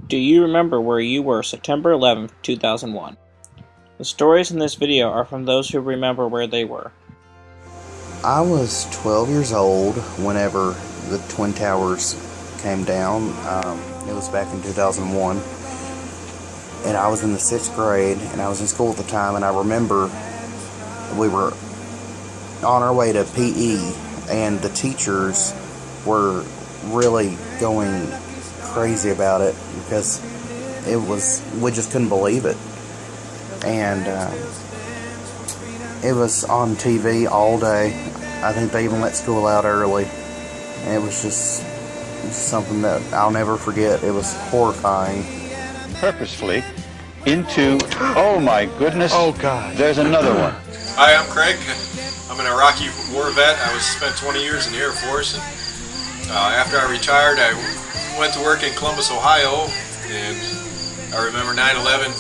Do you remember where you were September 11th, 2001? The stories in this video are from those who remember where they were. I was 12 years old whenever the Twin Towers came down. It was back in 2001. And I was in the 6th grade, and I was in school at the time, and I remember we were on our way to PE, and the teachers were really going crazy about it because we just couldn't believe it. And it was on TV all day. I think they even let school out early, and it was just something that I'll never forget. It was horrifying. Purposefully into, oh my goodness, oh God, there's another one. Hi, I'm Craig. I'm an Iraqi war vet. I spent 20 years in the Air Force, and after I retired, I went to work in Columbus, Ohio, and I remember 9/11.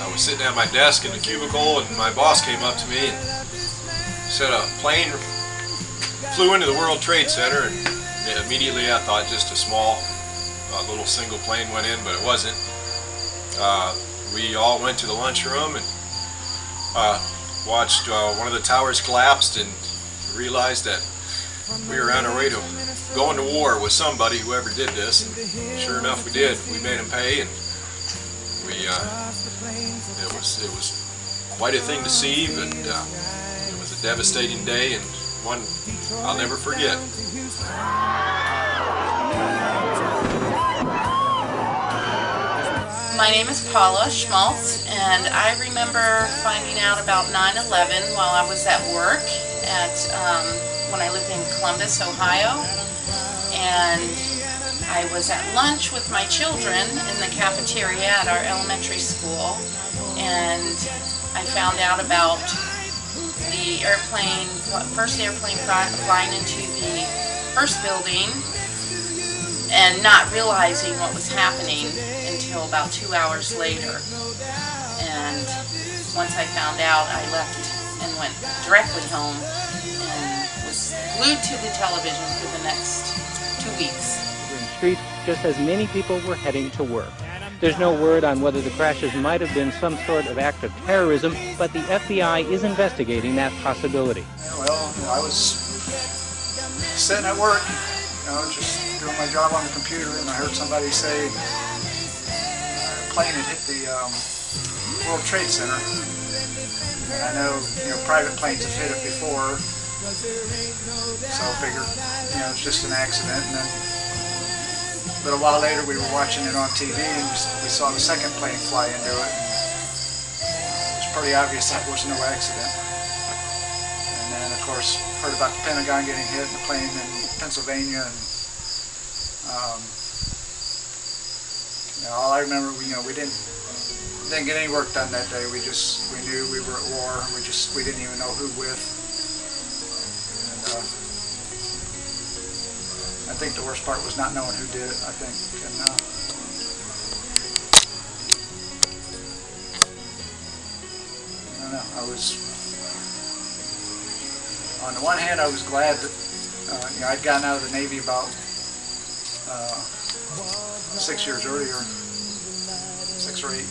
I was sitting at my desk in the cubicle, and my boss came up to me and said a plane flew into the World Trade Center, and immediately I thought just a small little single plane went in, but it wasn't. We all went to the lunchroom and watched one of the towers collapsed and realized that we were on our way to going to war with somebody, whoever did this. And sure enough, we did. We made them pay, and it was quite a thing to see, but it was a devastating day and one I'll never forget. My name is Paula Schmaltz, and I remember finding out about 9/11 while I was at work when I lived in Columbus, Ohio, and I was at lunch with my children in the cafeteria at our elementary school, and I found out about the first airplane flying into the first building and not realizing what was happening until about 2 hours later. And once I found out, I left and went directly home and was glued to the television for the next 2 weeks. In the street, just as many people were heading to work. There's no word on whether the crashes might have been some sort of act of terrorism, but the FBI is investigating that possibility. Well, I was sitting at work, just doing my job on the computer, and I heard somebody say a plane had hit the World Trade Center. And I know, private planes have hit it before, so I figured, it's just an accident. And then a little while later, we were watching it on TV, and we saw the second plane fly into it. It was pretty obvious that was no accident. And then, of course, heard about the Pentagon getting hit in the plane in Pennsylvania, and all I remember, we didn't get any work done that day. We knew we were at war. We didn't even know who with. And I think the worst part was not knowing who did it. I think, and I don't know. I was, on the one hand, I was glad that I'd gotten out of the Navy about 6 years earlier, 6 or 8,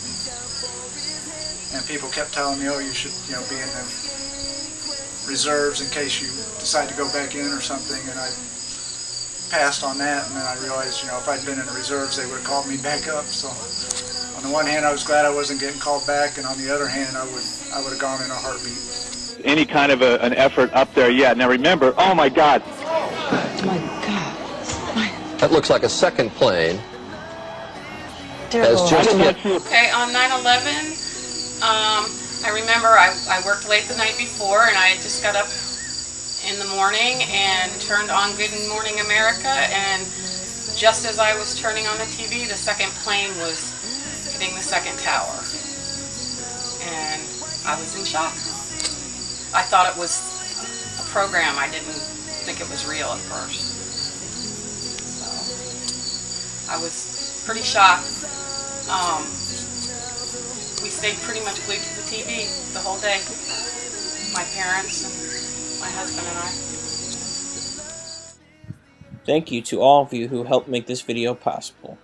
and people kept telling me, "Oh, you should, be in the reserves in case you decide to go back in or something." And I passed on that, and then I realized, if I'd been in the reserves, they would have called me back up. So, on the one hand, I was glad I wasn't getting called back, and on the other hand, I would have gone in a heartbeat. Any kind of an effort up there yet? Now remember, oh my God. My God. That looks like a second plane. Terrible. Okay, on 9/11, I remember I worked late the night before, and I just got up in the morning and turned on Good Morning America, and just as I was turning on the TV, the second plane was hitting the second tower, and I was in shock. I thought it was a program. I didn't think it was real at first. So I was pretty shocked. We stayed pretty much glued to the TV the whole day. My parents and my husband and I. Thank you to all of you who helped make this video possible.